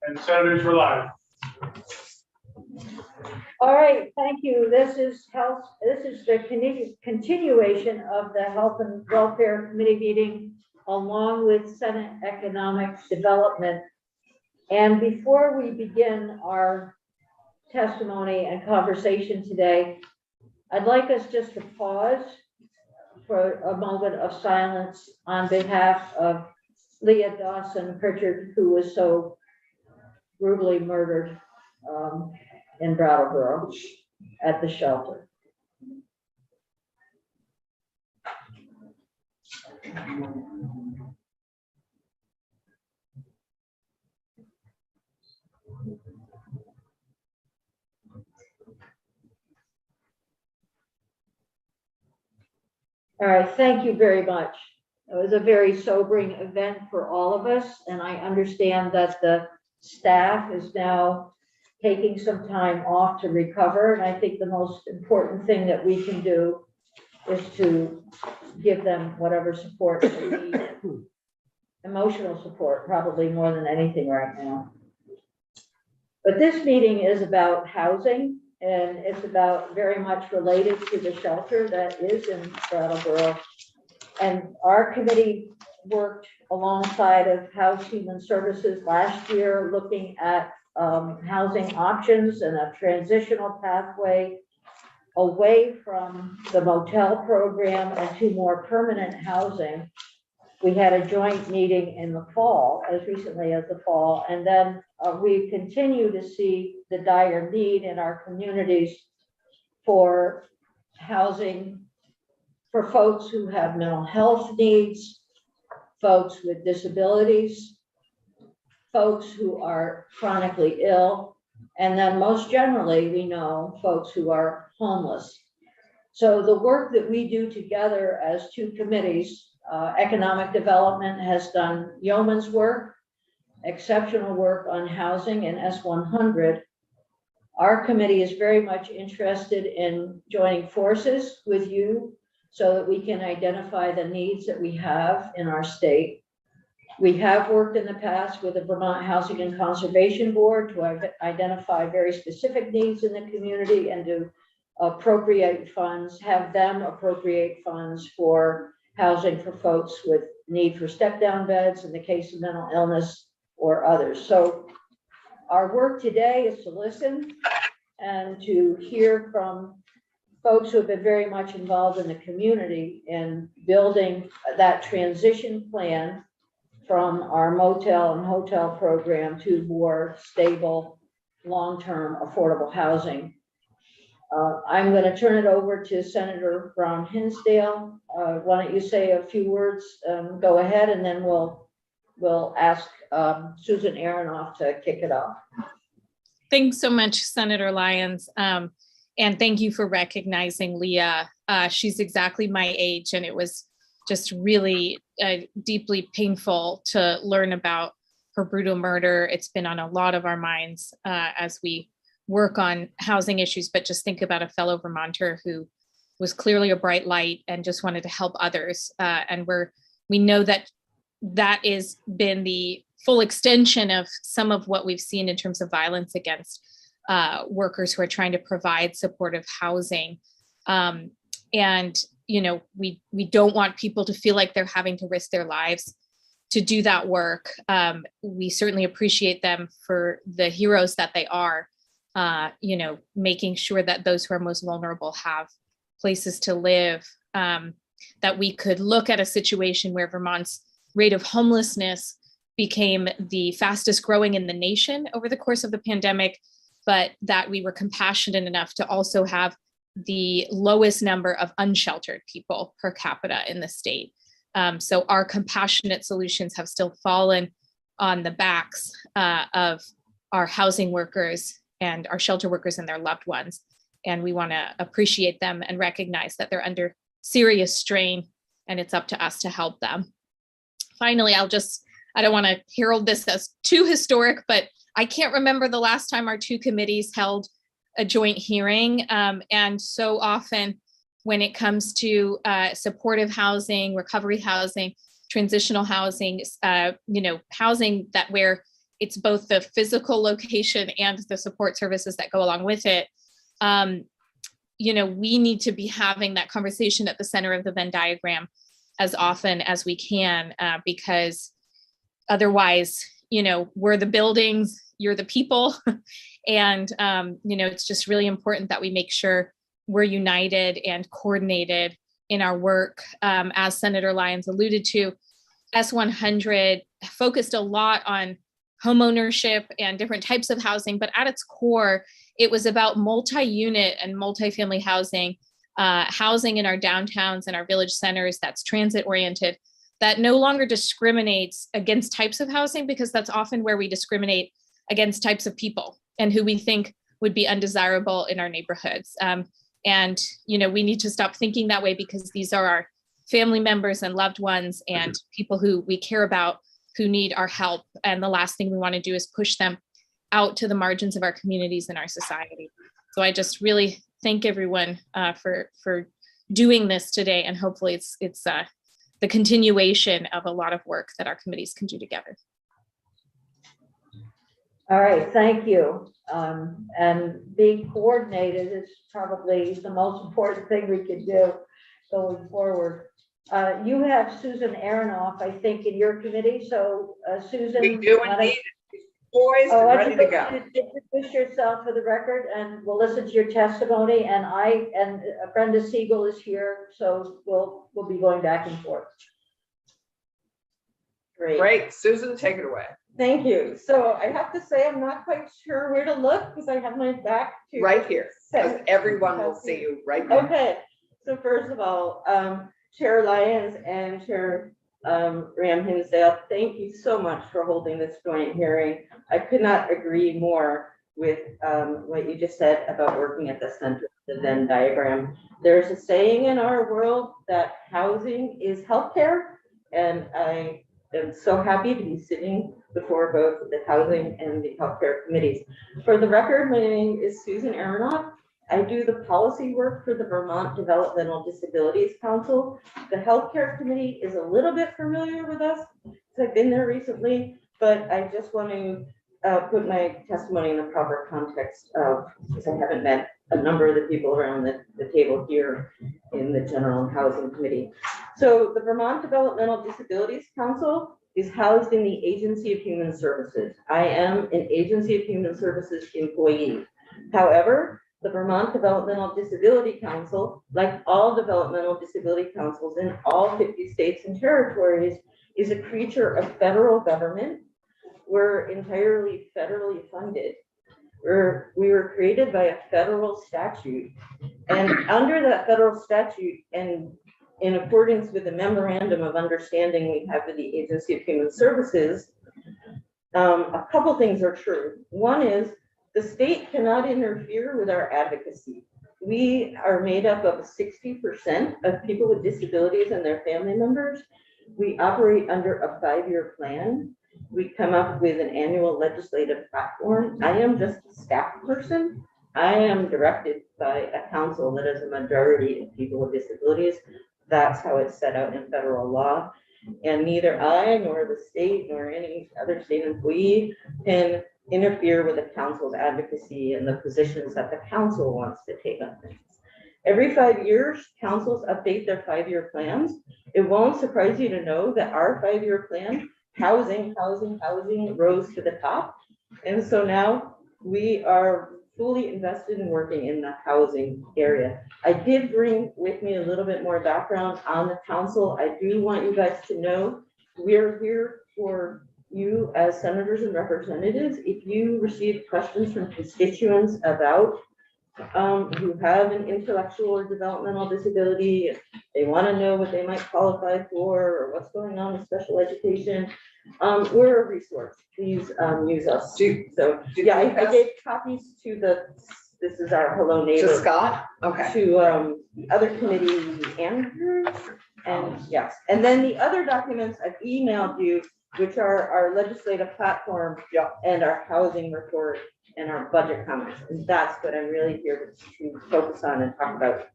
And Senators for life. All right, thank you. This is the continuation of the Health and Welfare Committee meeting along with Senate Economic Development. And before we begin our testimony and conversation today, I'd like us just to pause for a moment of silence on behalf of Leah Dawson Pritchard, who was so brutally murdered in Brattleboro at the shelter. All right, thank you very much. It was a very sobering event for all of us, and I understand that the staff is now taking some time off to recover, and I think the most important thing that we can do is to give them whatever support they need. Emotional support, probably more than anything right now. But this meeting is about housing, and it's about very much related to the shelter that is in Brattleboro. And our committee worked alongside of House Human Services last year, looking at housing options and a transitional pathway away from the motel program and to more permanent housing. We had a joint meeting in the fall, as recently as the fall, and then we continue to see the dire need in our communities for housing for folks who have mental health needs, folks with disabilities, folks who are chronically ill, and then most generally, we know folks who are homeless. So the work that we do together as two committees, Economic Development has done yeoman's work, exceptional work on housing in S100. Our committee is very much interested in joining forces with you so that we can identify the needs that we have in our state. We have worked in the past with the Vermont Housing and Conservation Board to identify very specific needs in the community and to appropriate funds, have them appropriate funds for housing for folks with need for step-down beds in the case of mental illness or others. So our work today is to listen and to hear from folks who have been very much involved in the community in building that transition plan from our motel and hotel program to more stable, long-term affordable housing. I'm going to turn it over to Senator Brown Hinsdale. Why don't you say a few words? Go ahead, and then we'll ask Susan Aronoff to kick it off. Thanks so much, Senator Lyons. And thank you for recognizing Leah. She's exactly my age, and it was just really deeply painful to learn about her brutal murder. It's been on a lot of our minds as we work on housing issues, but just think about a fellow Vermonter who was clearly a bright light and just wanted to help others. And we know that that has been the full extension of some of what we've seen in terms of violence against workers who are trying to provide supportive housing. And, you know, we don't want people to feel like they're having to risk their lives to do that work. We certainly appreciate them for the heroes that they are, you know, making sure that those who are most vulnerable have places to live, that we could look at a situation where Vermont's rate of homelessness became the fastest growing in the nation over the course of the pandemic, but that we were compassionate enough to also have the lowest number of unsheltered people per capita in the state. So our compassionate solutions have still fallen on the backs of our housing workers and our shelter workers and their loved ones. And we want to appreciate them and recognize that they're under serious strain, and it's up to us to help them. Finally, I don't want to herald this as too historic, but I can't remember the last time our two committees held a joint hearing. And so often when it comes to supportive housing, recovery housing, transitional housing, you know, housing that where it's both the physical location and the support services that go along with it. We need to be having that conversation at the center of the Venn diagram as often as we can, because otherwise, we're the buildings, you're the people. And, it's just really important that we make sure we're united and coordinated in our work. As Senator Lyons alluded to, S100 focused a lot on homeownership and different types of housing, but at its core, it was about multi-unit and multi-family housing, housing in our downtowns and our village centers that's transit oriented, that no longer discriminates against types of housing, because that's often where we discriminate against types of people and who we think would be undesirable in our neighborhoods. And we need to stop thinking that way, because these are our family members and loved ones and people who we care about, who need our help. And the last thing we want to do is push them out to the margins of our communities and our society. So I just really thank everyone for doing this today. And hopefully it's the continuation of a lot of work that our committees can do together. All right, thank you. And being coordinated is probably the most important thing we can do going forward. You have Susan Aronoff, I think, in your committee. So Susan. We do indeed. Poised and ready to go. Introduce yourself for the record, and we'll listen to your testimony. And Brenda Siegel is here, so we'll be going back and forth. Great, Susan, take it away. Thank you. So I have to say, I'm not quite sure where to look because I have my back to right here, because everyone will see you right now. Okay. So first of all, Chair Lyons and Chair Ram Hinsdale, thank you so much for holding this joint hearing. I could not agree more with what you just said about working at the center of the Venn diagram. There's a saying in our world that housing is healthcare, and I am so happy to be sitting before both the housing and the healthcare committees. For the record, my name is Susan Aronoff. I do the policy work for the Vermont Developmental Disabilities Council. The healthcare committee is a little bit familiar with us because I've been there recently, but I just want to put my testimony in the proper context of, because I haven't met a number of the people around the table here in the General Housing Committee. So the Vermont Developmental Disabilities Council is housed in the Agency of Human Services. I am an Agency of Human Services employee. However, the Vermont Developmental Disability Council, like all developmental disability councils in all 50 states and territories, is a creature of federal government. We're entirely federally funded. We were created by a federal statute. And under that federal statute, and in accordance with the memorandum of understanding we have with the Agency of Human Services, a couple things are true. One is the state cannot interfere with our advocacy. We are made up of 60% of people with disabilities and their family members. We operate under a 5-year plan. We come up with an annual legislative platform. I am just a staff person. I am directed by a council that is a majority of people with disabilities. That's how it's set out in federal law. And neither I nor the state nor any other state employee can interfere with the council's advocacy and the positions that the council wants to take on things. Every 5 years, councils update their 5-year plans. It won't surprise you to know that our 5-year plan, housing rose to the top. And so now we are fully invested in working in the housing area. I did bring with me a little bit more background on the council. I do want you guys to know we're here for you as senators and representatives. If you receive questions from constituents about who have an intellectual or developmental disability, they want to know what they might qualify for or what's going on with special education, we're a resource. Please use us. I gave copies to this is our Hello Neighbor. To Scott? Okay. To the other committee, Andrew, and yes. And then the other documents I've emailed you, which are our legislative platform and our housing report and our budget comments. And that's what I'm really here to focus on and talk about.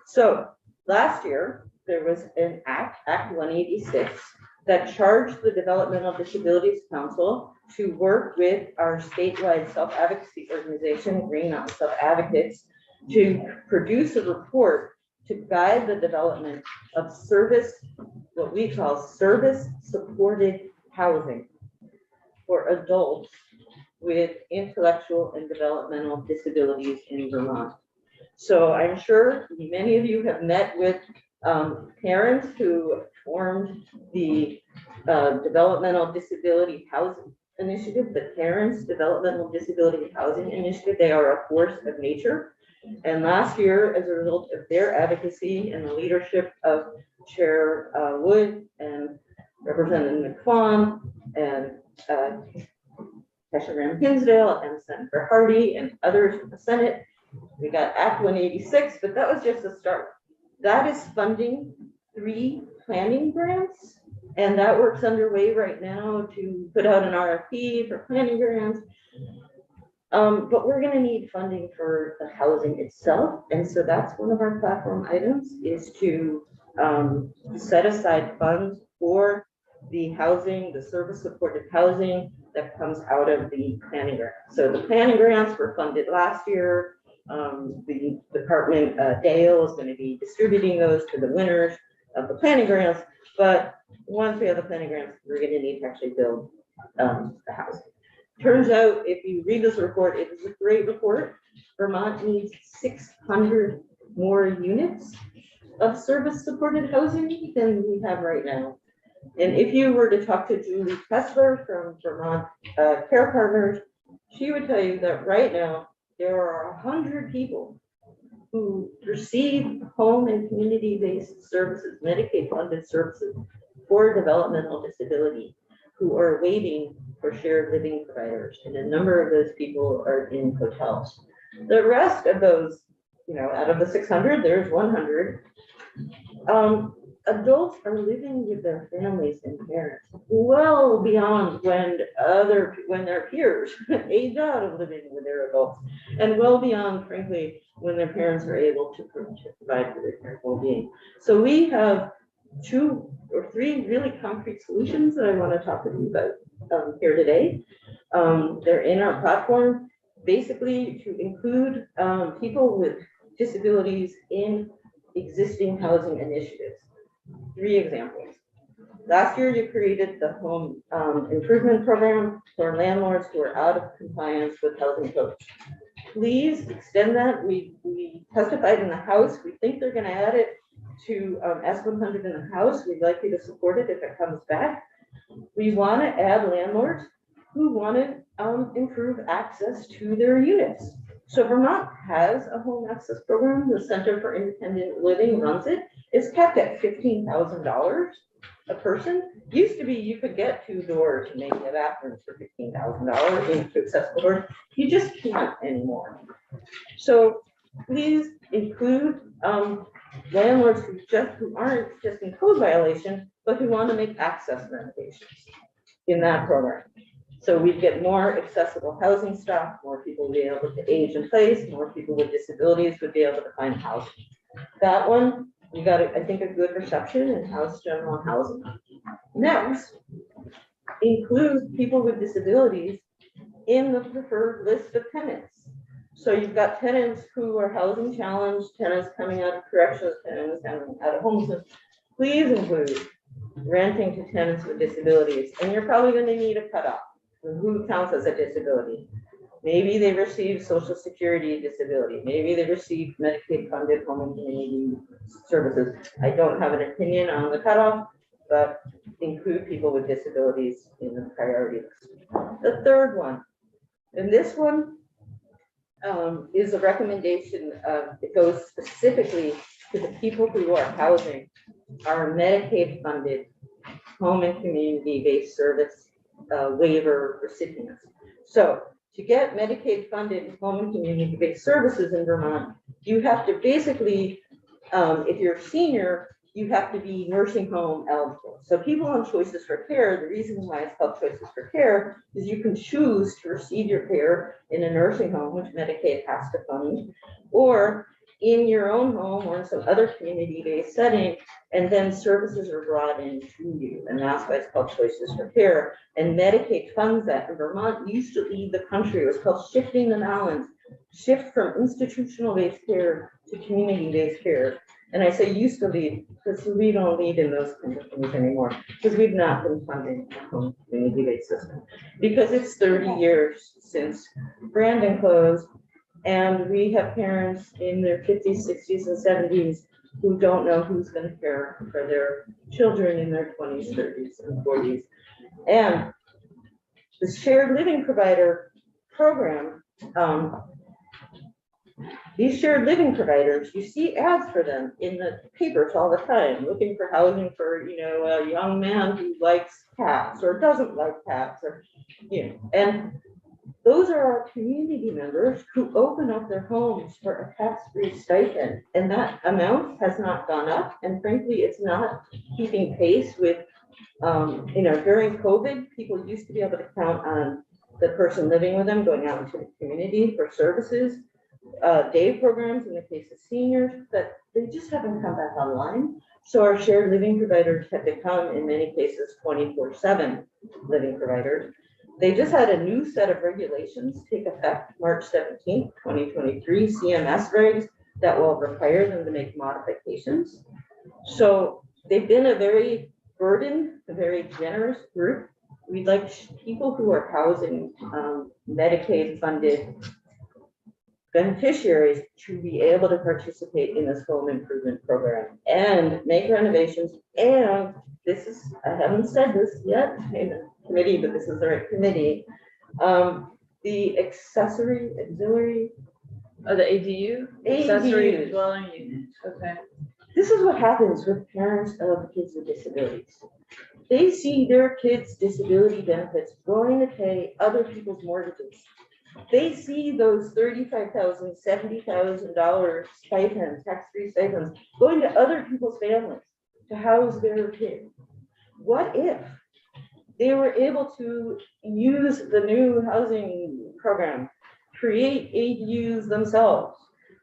So last year, there was an Act 186, that charged the Developmental Disabilities Council to work with our statewide self-advocacy organization, Green Mountain Self-Advocates, to produce a report to guide the development of what we call service-supported housing for adults with intellectual and developmental disabilities in Vermont. So I'm sure many of you have met with parents who formed the Developmental Disability Housing Initiative, the Parents Developmental Disability Housing Initiative. They are a force of nature. And last year, as a result of their advocacy and the leadership of Chair Wood and Representative McFawn and Tasha Graham Hinsdale and Senator Hardy and others in the Senate, we got Act 186, but that was just a start. That is funding 3 planning grants, and that work's underway right now to put out an RFP for planning grants. But we're gonna need funding for the housing itself. And so that's one of our platform items, is to set aside funds for the housing, the service supported housing that comes out of the planning grant. So the planning grants were funded last year. The department, Dale, is going to be distributing those to the winners of the planning grants. But once we have the planning grants, we're going to need to actually build the housing. Turns out, if you read this report, it is a great report. Vermont needs 600 more units of service-supported housing than we have right now. And if you were to talk to Julie Kessler from Vermont Care Partners, she would tell you that right now there are 100 people who receive home and community-based services, Medicaid-funded services for developmental disability, who are waiting for shared living providers. And a number of those people are in hotels. The rest of those, out of the 600, there's 100. Adults are living with their families and parents well beyond when their peers age out of living with their adults, and well beyond, frankly, when their parents are able to provide for their parents' well-being. So we have 2 or 3 really concrete solutions that I want to talk to you about here today. They're in our platform, basically to include people with disabilities in existing housing initiatives. 3 examples. Last year, you created the home improvement program for landlords who are out of compliance with housing codes. Please extend that. We testified in the House. We think they're going to add it to S100 in the House. We'd like you to support it if it comes back. We want to add landlords who want to improve access to their units. So Vermont has a home access program. The Center for Independent Living runs it. It's capped at $15,000 a person. Used to be you could get 2 doors and maybe a bathroom for $15,000 into accessible doors. You just can't anymore. So please include landlords who aren't just in code violation, but who want to make access renovations in that program. So we get more accessible housing stock, more people will be able to age in place, more people with disabilities would be able to find housing. That one, we got, I think, a good reception in House General Housing. Next, include people with disabilities in the preferred list of tenants. So you've got tenants who are housing challenged, tenants coming out of corrections, tenants coming out of homelessness. Please include renting to tenants with disabilities. And you're probably going to need a cutoff. Who counts as a disability? Maybe they receive Social Security disability. Maybe they receive Medicaid funded home and community services. I don't have an opinion on the cutoff, but include people with disabilities in the priority list. The third one, and this one is a recommendation that goes specifically to the people who are housing our Medicaid funded home and community based service waiver recipients. So to get Medicaid funded home and community based services in Vermont, you have to basically, if you're a senior, you have to be nursing home eligible. So people on Choices for Care, the reason why it's called Choices for Care is you can choose to receive your care in a nursing home, which Medicaid has to fund, or in your own home or in some other community-based setting, and then services are brought in to you, and that's why it's called Choices for Care. And Medicaid funds that. And Vermont used to lead the country. It was called shifting the balance, shift from institutional-based care to community-based care. And I say used to lead because we don't lead in those kinds of things anymore, because we've not been funding a home community-based system, because it's 30 years since Brandon closed. And we have parents in their 50s, 60s, and 70s who don't know who's going to care for their children in their 20s, 30s, and 40s. And the shared living provider program, these shared living providers, you see ads for them in the papers all the time, looking for housing for, you know, a young man who likes cats or doesn't like cats, or, you know, and those are our community members who open up their homes for a tax-free stipend. And that amount has not gone up. And frankly, it's not keeping pace with, you know, during COVID, people used to be able to count on the person living with them going out into the community for services, day programs in the case of seniors, but they just haven't come back online. So our shared living providers have become, in many cases, 24/7 living providers. They just had a new set of regulations take effect March 17th, 2023, CMS regs that will require them to make modifications. So they've been a very burdened, a very generous group. We'd like people who are housing Medicaid funded beneficiaries to be able to participate in this home improvement program and make renovations. And this is, I haven't said this yet in the committee, but this is the right committee. The accessory, auxiliary. Oh, the ADU? Accessory dwelling unit, okay. This is what happens with parents of kids with disabilities. They see their kids' disability benefits going to pay other people's mortgages. They see those $35,000, $70,000 stipends, tax-free stipends, going to other people's families to house their kids. What if they were able to use the new housing program, create ADUs themselves,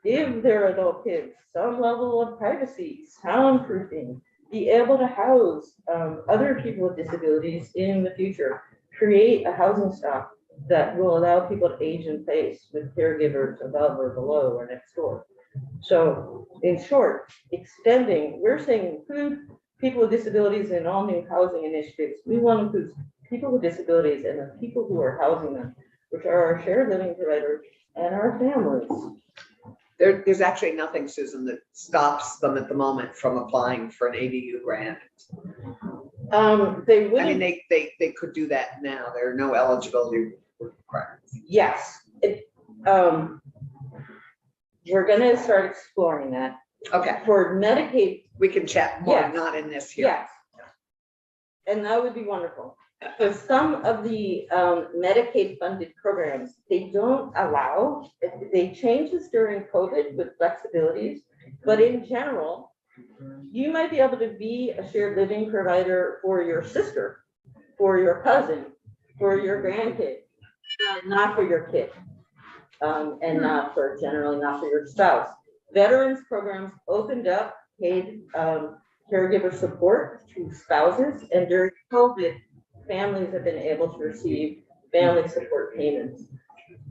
give their adult kids some level of privacy, soundproofing, be able to house other people with disabilities in the future, create a housing stock that will allow people to age in place with caregivers above or below or next door. So in short, extending, we're saying include people with disabilities in all new housing initiatives. We want to include people with disabilities and the people who are housing them, which are our shared living providers and our families. There's actually nothing, Susan, that stops them at the moment from applying for an ADU grant. They I wouldn't. mean, they could do that now. There are no eligibility requirements. Yes. We're gonna start exploring that. Okay, For Medicaid, we can chat more, Yes. not in this here. yes. And that would be wonderful. So some of the Medicaid funded programs, they don't allow, they changed this during COVID with flexibilities, but in general, you might be able to be a shared living provider for your sister, for your cousin, for your grandkid, not for your kid. And not for, generally not for your spouse. Veterans programs opened up paid caregiver support to spouses, and during COVID, families have been able to receive family support payments.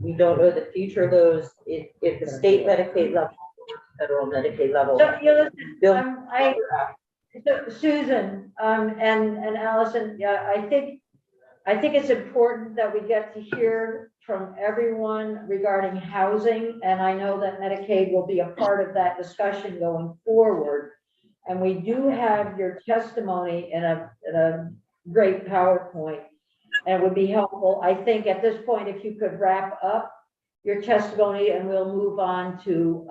We don't know the future of those, if the state Medicaid level, federal Medicaid level. So, you know, Bill, Susan, and Allison, yeah, I think it's important that we get to hear from everyone regarding housing, and I know that Medicaid will be a part of that discussion going forward. And we do have your testimony in a great PowerPoint, and it would be helpful, I think, at this point, if you could wrap up your testimony, and we'll move on to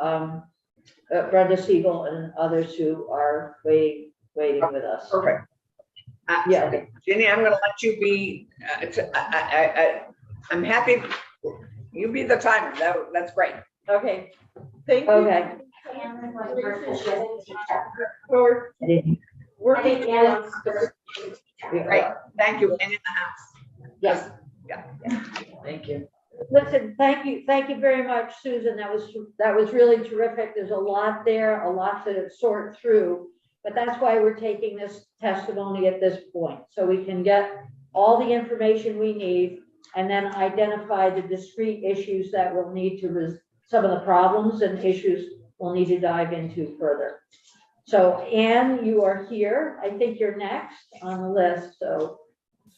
Brenda Siegel and others who are waiting with us. Perfect. Yeah. Ginny, I'm gonna let you be, I'm happy, you be the timer, that's great. okay, thank you. Okay. For working on. Great, thank you, and in the house. Yes. Yeah. Thank you. listen, thank you very much, Susan. That was really terrific. There's a lot there, a lot to sort through. But that's why we're taking this testimony at this point, so we can get all the information we need and then identify the discrete issues that we'll need to, some of the problems and issues we'll need to dive into further. So Anne, you are here. I think you're next on the list, so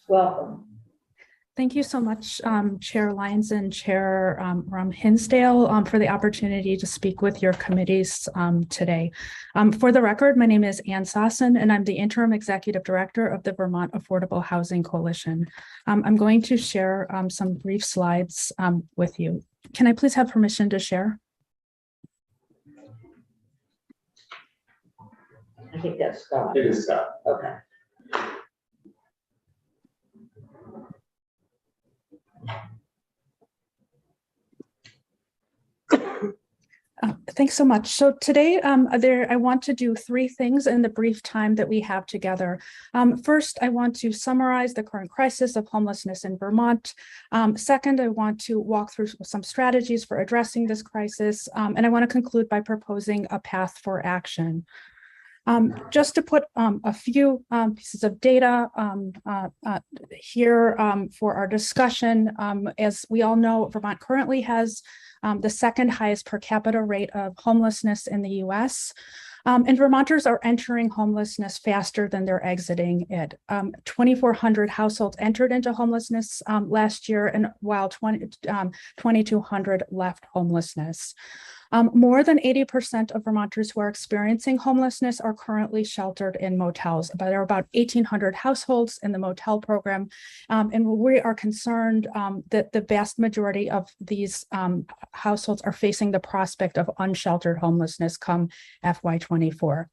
welcome. Thank you so much, Chair Lyons and Chair Hinsdale, for the opportunity to speak with your committees today. For the record, my name is Anne Sossin, and I'm the Interim Executive Director of the Vermont Affordable Housing Coalition. I'm going to share some brief slides with you. Can I please have permission to share? I think that's Scott. It is Scott. Okay. Thanks so much. So today, I want to do three things in the brief time that we have together. First, I want to summarize the current crisis of homelessness in Vermont. Second, I want to walk through some strategies for addressing this crisis. And I want to conclude by proposing a path for action. Just to put a few pieces of data here for our discussion, as we all know, Vermont currently has the second highest per capita rate of homelessness in the US. And Vermonters are entering homelessness faster than they're exiting it. 2,400 households entered into homelessness last year, and while 2,200 left homelessness. More than 80% of Vermonters who are experiencing homelessness are currently sheltered in motels. But there are about 1,800 households in the motel program. And we are concerned that the vast majority of these households are facing the prospect of unsheltered homelessness come FY24.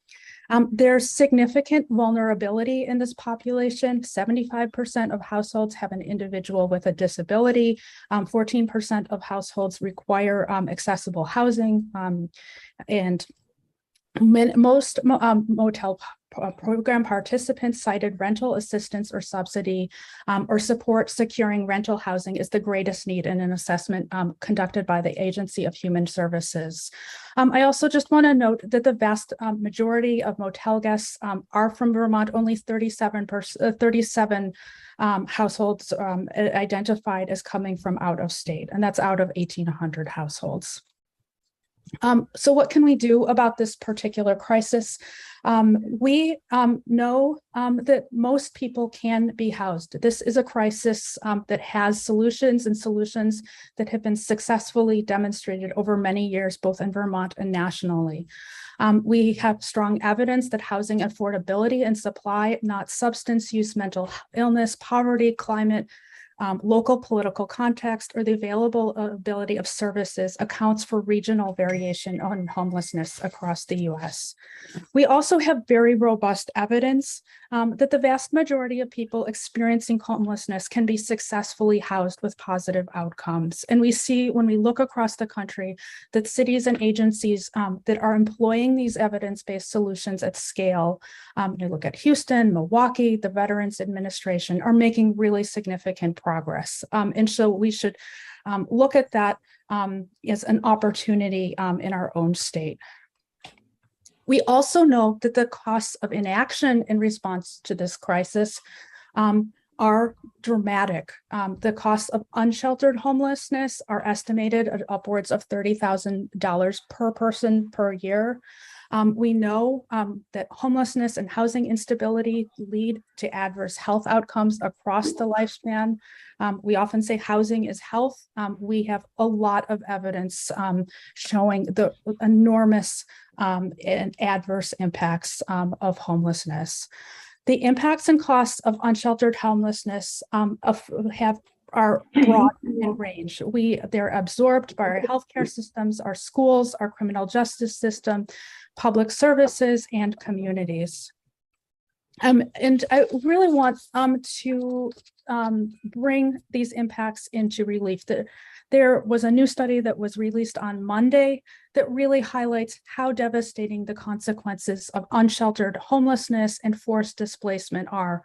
There's significant vulnerability in this population. 75% of households have an individual with a disability. 14% of households require accessible housing. And most motel program participants cited rental assistance or subsidy or support securing rental housing is the greatest need in an assessment conducted by the Agency of Human Services. I also just want to note that the vast majority of motel guests are from Vermont. Only 37 households identified as coming from out of state, and that's out of 1,800 households. So what can we do about this particular crisis? We know that most people can be housed. This is a crisis that has solutions and solutions that have been successfully demonstrated over many years, both in Vermont and nationally. We have strong evidence that housing affordability and supply, not substance use, mental illness, poverty, climate, local political context, or the availability of services accounts for regional variation on homelessness across the US. We also have very robust evidence that the vast majority of people experiencing homelessness can be successfully housed with positive outcomes. And we see when we look across the country that cities and agencies that are employing these evidence-based solutions at scale, you look at Houston, Milwaukee, the Veterans Administration, are making really significant progress. And so we should look at that as an opportunity in our own state. We also know that the costs of inaction in response to this crisis are dramatic. The costs of unsheltered homelessness are estimated at upwards of $30,000 per person per year. We know that homelessness and housing instability lead to adverse health outcomes across the lifespan. We often say housing is health. We have a lot of evidence showing the enormous and adverse impacts of homelessness. The impacts and costs of unsheltered homelessness are broad in range. They're absorbed by our healthcare systems, our schools, our criminal justice system, public services, and communities. And I really want to bring these impacts into relief. There was a new study that was released on Monday that really highlights how devastating the consequences of unsheltered homelessness and forced displacement are.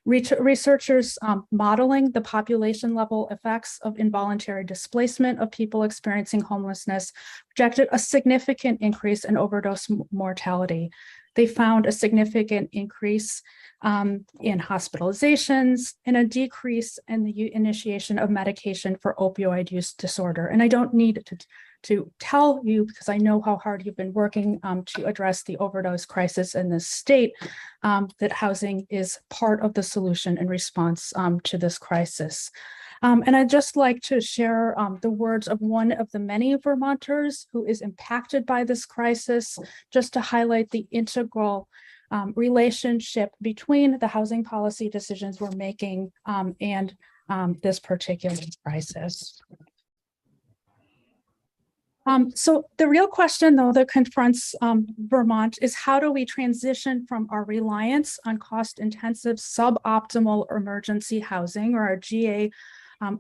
Researchers modeling the population level effects of involuntary displacement of people experiencing homelessness projected a significant increase in overdose mortality. They found a significant increase in hospitalizations and a decrease in the initiation of medication for opioid use disorder. And I don't need to tell you, because I know how hard you've been working to address the overdose crisis in this state, that housing is part of the solution in response to this crisis. And I'd just like to share the words of one of the many Vermonters who is impacted by this crisis, just to highlight the integral relationship between the housing policy decisions we're making and this particular crisis. So the real question, though, that confronts Vermont is how do we transition from our reliance on cost-intensive suboptimal emergency housing, or our GA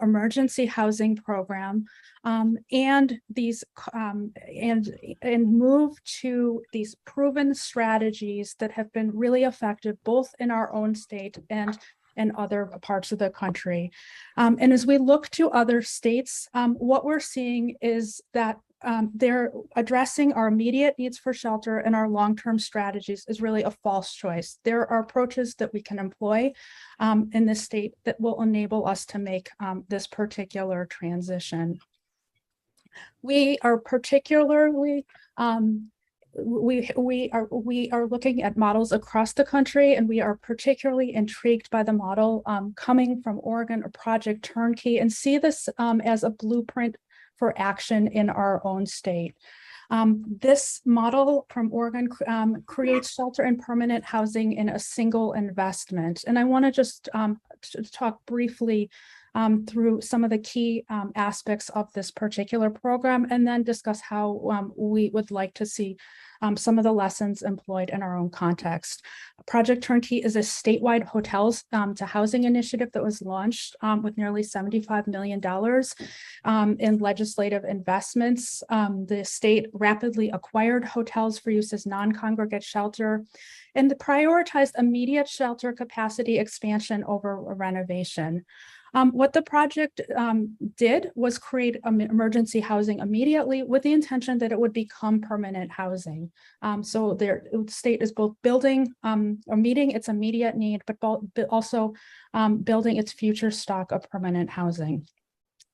emergency housing program, and these and move to these proven strategies that have been really effective both in our own state and in other parts of the country. And as we look to other states, what we're seeing is that they're addressing our immediate needs for shelter and our long-term strategies is really a false choice. There are approaches that we can employ in this state that will enable us to make this particular transition. We are particularly we are looking at models across the country, and we are particularly intrigued by the model coming from Oregon, or Project Turnkey, and see this as a blueprint for action in our own state. This model from Oregon creates shelter and permanent housing in a single investment. And I want to just talk briefly through some of the key aspects of this particular program, and then discuss how we would like to see some of the lessons employed in our own context. Project Turnkey is a statewide hotels to housing initiative that was launched with nearly $75 million in legislative investments. The state rapidly acquired hotels for use as non-congregate shelter and prioritized immediate shelter capacity expansion over renovation. What the project did was create emergency housing immediately with the intention that it would become permanent housing. So the state is both building or meeting its immediate need, but also building its future stock of permanent housing.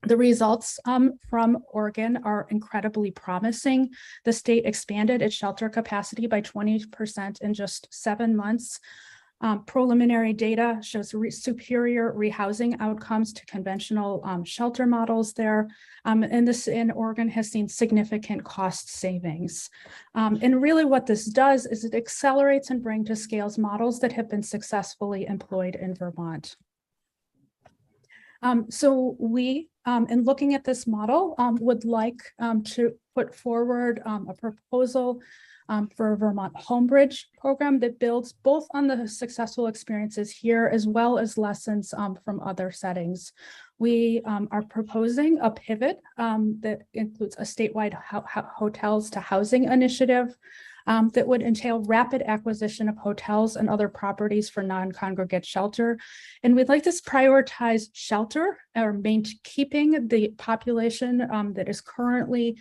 The results from Oregon are incredibly promising. The state expanded its shelter capacity by 20% in just 7 months. Preliminary data shows superior rehousing outcomes to conventional shelter models there. And this in Oregon has seen significant cost savings. And really what this does is it accelerates and brings to scales models that have been successfully employed in Vermont. So we, in looking at this model, would like to put forward a proposal for a Vermont Homebridge program that builds both on the successful experiences here as well as lessons from other settings. We are proposing a pivot that includes a statewide hotels to housing initiative that would entail rapid acquisition of hotels and other properties for non-congregate shelter. And we'd like to prioritize shelter or keeping the population that is currently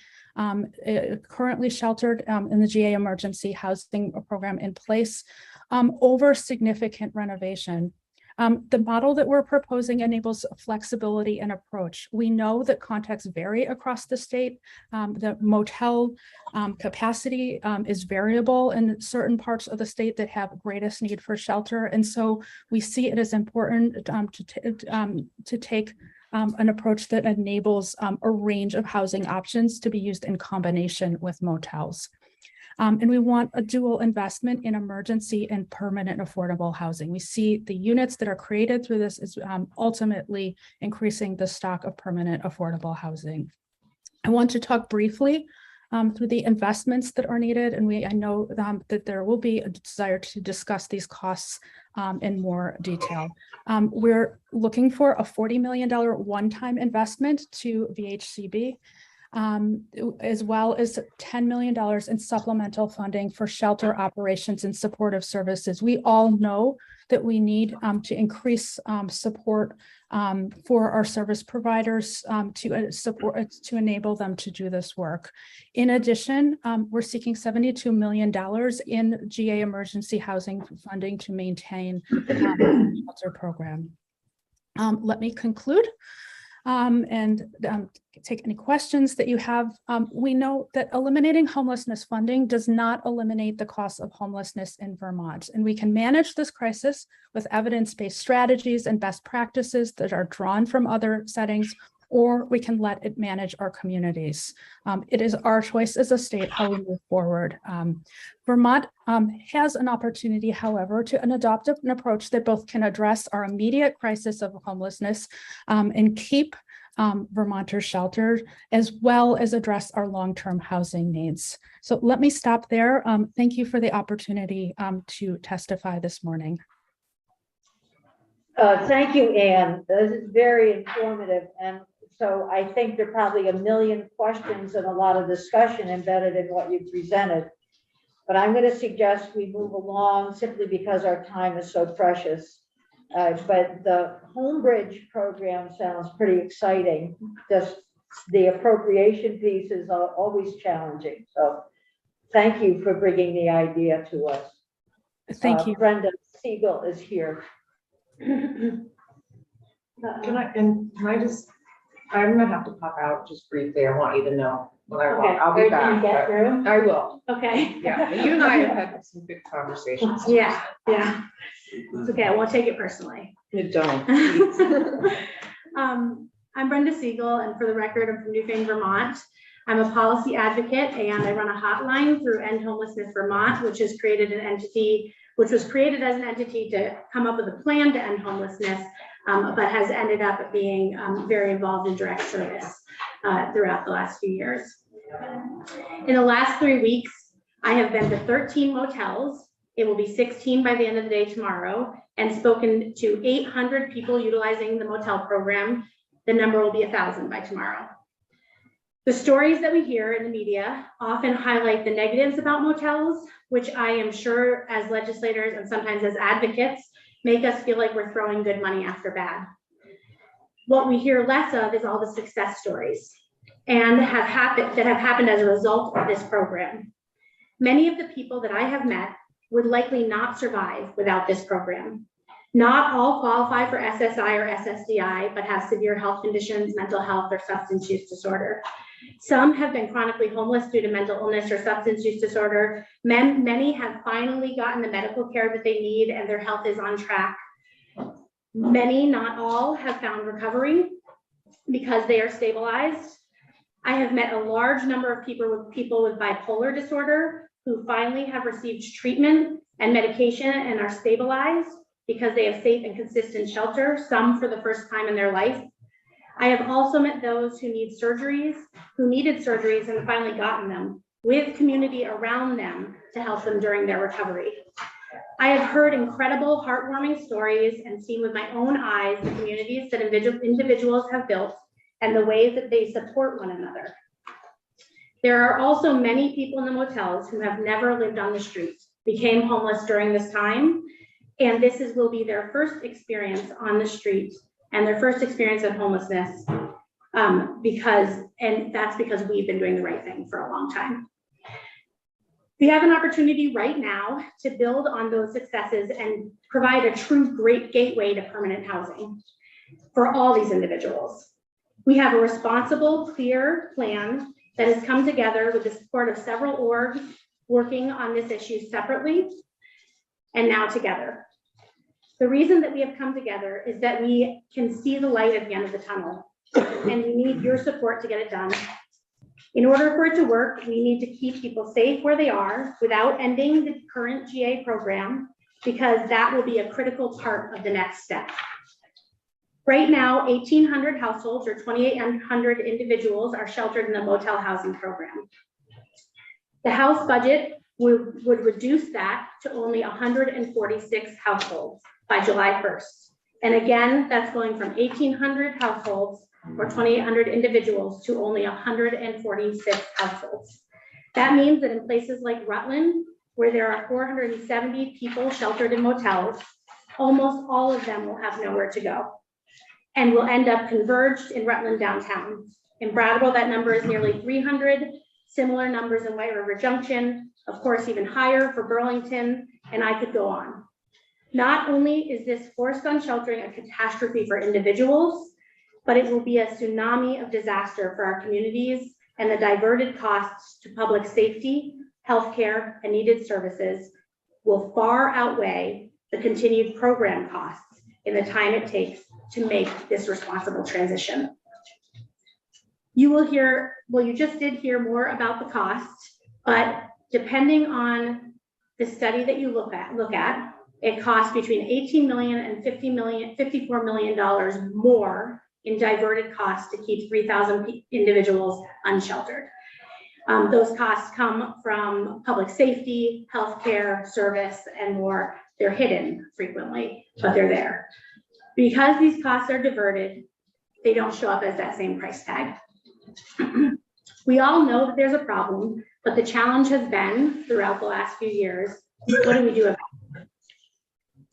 sheltered in the GA emergency housing program in place over significant renovation. The model that we're proposing enables flexibility and approach. We know that contexts vary across the state. The motel capacity is variable in certain parts of the state that have greatest need for shelter. And so we see it as important to take an approach that enables a range of housing options to be used in combination with motels. And we want a dual investment in emergency and permanent affordable housing. We see the units that are created through this as ultimately increasing the stock of permanent affordable housing. I want to talk briefly through the investments that are needed. And I know that there will be a desire to discuss these costs in more detail. We're looking for a $40 million one-time investment to VHCB, as well as $10 million in supplemental funding for shelter operations and supportive services. We all know that we need to increase support for our service providers to enable them to do this work. In addition, we're seeking $72 million in GA emergency housing funding to maintain the shelter program. Let me conclude and take any questions that you have. We know that eliminating homelessness funding does not eliminate the cost of homelessness in Vermont, and we can manage this crisis with evidence-based strategies and best practices that are drawn from other settings, or we can let it manage our communities. It is our choice as a state how we move forward. Vermont has an opportunity, however, to adopt an approach that both can address our immediate crisis of homelessness and keep Vermonters sheltered, as well as address our long-term housing needs. So let me stop there. Thank you for the opportunity to testify this morning. Thank you, Anne. This is very informative. And so I think there are probably a million questions and a lot of discussion embedded in what you presented. But I'm going to suggest we move along simply because our time is so precious. But the Homebridge program sounds pretty exciting. Just the appropriation piece is always challenging. So thank you for bringing the idea to us. Thank you. Brenda Siegel is here. Can I just, I'm gonna have to pop out just briefly. I want you to know when I walk. I'll be back. Get through? I will. Okay. Yeah, you and I have had some good conversations. Yeah. It's okay. I won't take it personally. You don't. I'm Brenda Siegel, and for the record, I'm from Newfane, Vermont. I'm a policy advocate, and I run a hotline through End Homelessness Vermont, which was created as an entity to come up with a plan to end homelessness, but has ended up being very involved in direct service throughout the last few years. In the last 3 weeks, I have been to 13 motels. It will be 16 by the end of the day tomorrow, and spoken to 800 people utilizing the motel program. The number will be 1,000 by tomorrow. The stories that we hear in the media often highlight the negatives about motels, which I am sure as legislators and sometimes as advocates make us feel like we're throwing good money after bad. What we hear less of is all the success stories and that have happened as a result of this program. Many of the people that I have met would likely not survive without this program. Not all qualify for SSI or SSDI, but have severe health conditions, mental health, or substance use disorder. Some have been chronically homeless due to mental illness or substance use disorder. Many have finally gotten the medical care that they need and their health is on track. Many, not all, have found recovery because they are stabilized. I have met a large number of people with bipolar disorder who finally have received treatment and medication and are stabilized because they have safe and consistent shelter, some for the first time in their life. I have also met those who needed surgeries and finally gotten them with community around them to help them during their recovery. I have heard incredible heartwarming stories and seen with my own eyes the communities that individuals have built and the ways that they support one another. There are also many people in the motels who have never lived on the street, became homeless during this time, and will be their first experience on the street and their first experience of homelessness, that's because we've been doing the right thing for a long time. We have an opportunity right now to build on those successes and provide a true great gateway to permanent housing for all these individuals. We have a responsible, clear plan that has come together with the support of several orgs working on this issue separately and now together. The reason that we have come together is that we can see the light at the end of the tunnel, and we need your support to get it done. In order for it to work, we need to keep people safe where they are without ending the current GA program, because that will be a critical part of the next step. Right now, 1,800 households or 2,800 individuals are sheltered in the motel housing program. The House budget would reduce that to only 146 households by July 1st. And again, that's going from 1,800 households or 2,800 individuals to only 146 households. That means that in places like Rutland, where there are 470 people sheltered in motels, almost all of them will have nowhere to go and will end up converged in Rutland downtown. In Brattleboro, that number is nearly 300, similar numbers in White River Junction, of course, even higher for Burlington, and I could go on. Not only is this forced gun sheltering a catastrophe for individuals, but it will be a tsunami of disaster for our communities, and the diverted costs to public safety, healthcare, and needed services will far outweigh the continued program costs in the time it takes to make this responsible transition. You will hear, well, you just did hear more about the cost, but depending on the study that you look at, it costs between $18 million and $54 million more in diverted costs to keep 3,000 individuals unsheltered. Those costs come from public safety, healthcare, service, and more. They're hidden frequently, but they're there. Because these costs are diverted, they don't show up as that same price tag. We all know that there's a problem, but the challenge has been throughout the last few years, what do we do about it?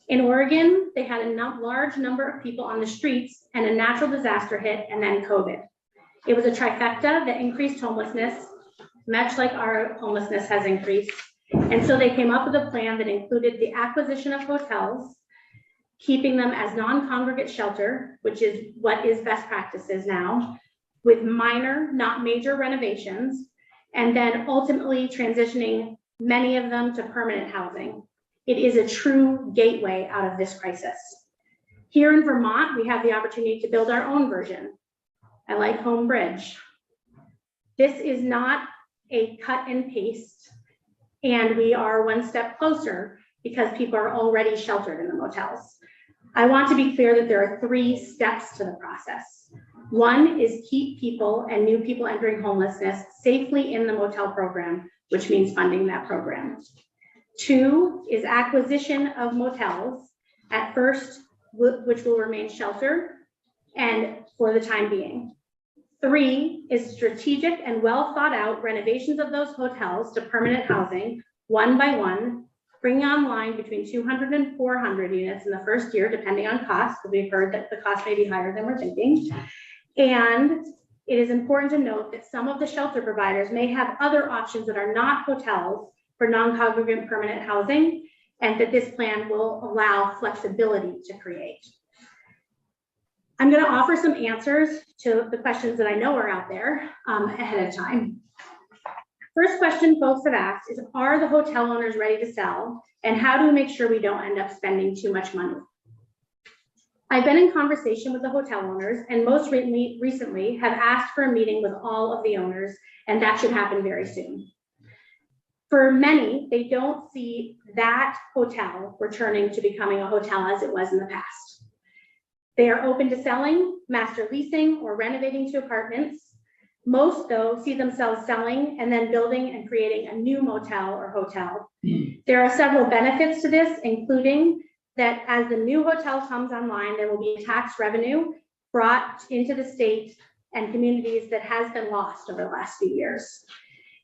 In Oregon, they had a large number of people on the streets and a natural disaster hit and then COVID. It was a trifecta that increased homelessness, much like our homelessness has increased. And so they came up with a plan that included the acquisition of hotels, keeping them as non-congregate shelter, which is what is best practices now, with minor, not major renovations, and then ultimately transitioning many of them to permanent housing. It is a true gateway out of this crisis. Here in Vermont, we have the opportunity to build our own version. I like Home Bridge. This is not a cut and paste, and we are one step closer because people are already sheltered in the motels. I want to be clear that there are 3 steps to the process. One is keep people and new people entering homelessness safely in the motel program, which means funding that program. 2 is acquisition of motels at first, which will remain shelter and for the time being. 3 is strategic and well thought out renovations of those hotels to permanent housing, one by one, bringing online between 200 and 400 units in the first year, depending on cost, because we've heard that the cost may be higher than we're thinking. And it is important to note that some of the shelter providers may have other options that are not hotels for non-congregate permanent housing, and that this plan will allow flexibility to create. I'm going to offer some answers to the questions that I know are out there ahead of time. First question folks have asked is, are the hotel owners ready to sell? And how do we make sure we don't end up spending too much money? I've been in conversation with the hotel owners and most recently have asked for a meeting with all of the owners, and that should happen very soon. For many, they don't see that hotel returning to becoming a hotel as it was in the past. They are open to selling, master leasing, or renovating to apartments. Most, though, see themselves selling and then building and creating a new motel or hotel. There are several benefits to this, including that as the new hotel comes online, there will be tax revenue brought into the state and communities that has been lost over the last few years.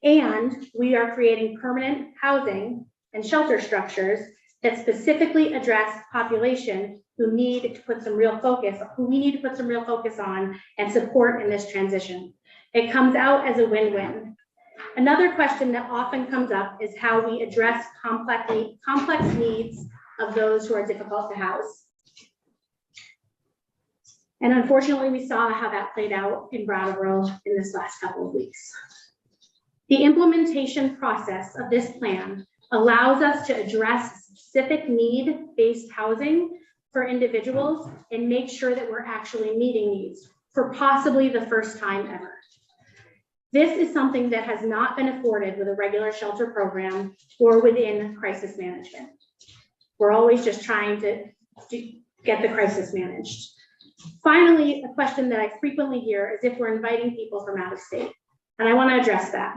And we are creating permanent housing and shelter structures that specifically address population who need to put some real focus, who we need to put some real focus on and support in this transition. It comes out as a win-win. Another question that often comes up is how we address complex needs of those who are difficult to house. And unfortunately, we saw how that played out in Brattleboro in this last couple of weeks. The implementation process of this plan allows us to address specific need-based housing for individuals and make sure that we're actually meeting needs for possibly the first time ever. This is something that has not been afforded with a regular shelter program or within crisis management. We're always just trying to get the crisis managed. Finally, a question that I frequently hear is if we're inviting people from out of state, and I want to address that.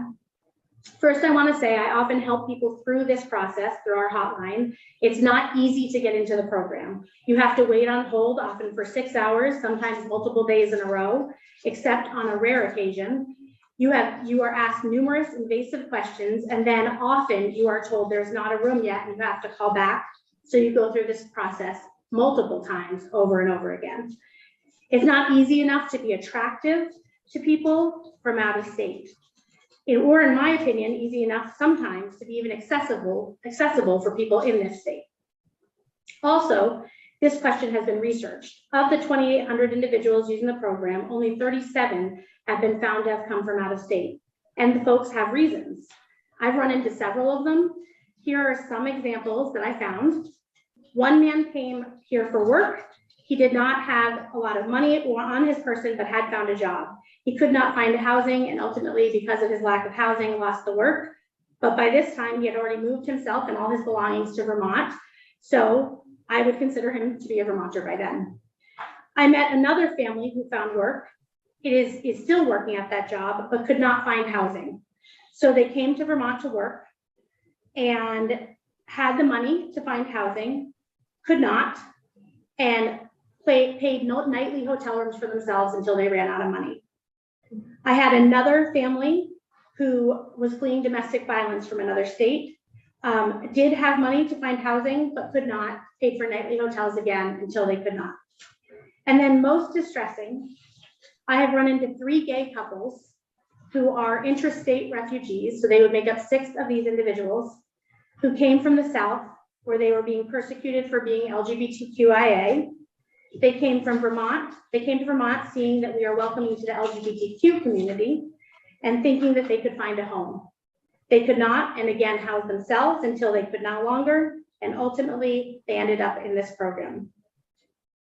First, I want to say I often help people through this process through our hotline. It's not easy to get into the program. You have to wait on hold often for 6 hours, sometimes multiple days in a row, except on a rare occasion. You are asked numerous invasive questions, and then often you are told there's not a room yet and you have to call back. So you go through this process multiple times over and over again. It's not easy enough to be attractive to people from out of state. Or in my opinion, easy enough sometimes to be even accessible for people in this state. Also, this question has been researched. Of the 2,800 individuals using the program, only 37 have been found to have come from out of state. And the folks have reasons. I've run into several of them. Here are some examples that I found. One man came here for work. He did not have a lot of money on his person, but had found a job. He could not find housing, and ultimately, because of his lack of housing, lost the work. But by this time, he had already moved himself and all his belongings to Vermont. So I would consider him to be a Vermonter by then. I met another family who found work. It is still working at that job, but could not find housing. So they came to Vermont to work and had the money to find housing, could not, and paid nightly hotel rooms for themselves until they ran out of money. I had another family who was fleeing domestic violence from another state, did have money to find housing, but could not, paid for nightly hotels again until they could not. And then most distressing, I have run into 3 gay couples who are interstate refugees, so they would make up 6 of these individuals, who came from the South, where they were being persecuted for being LGBTQIA. They came from Vermont. They came to Vermont seeing that we are welcoming to the LGBTQ community and thinking that they could find a home. They could not, and again, house themselves until they could no longer, and ultimately they ended up in this program.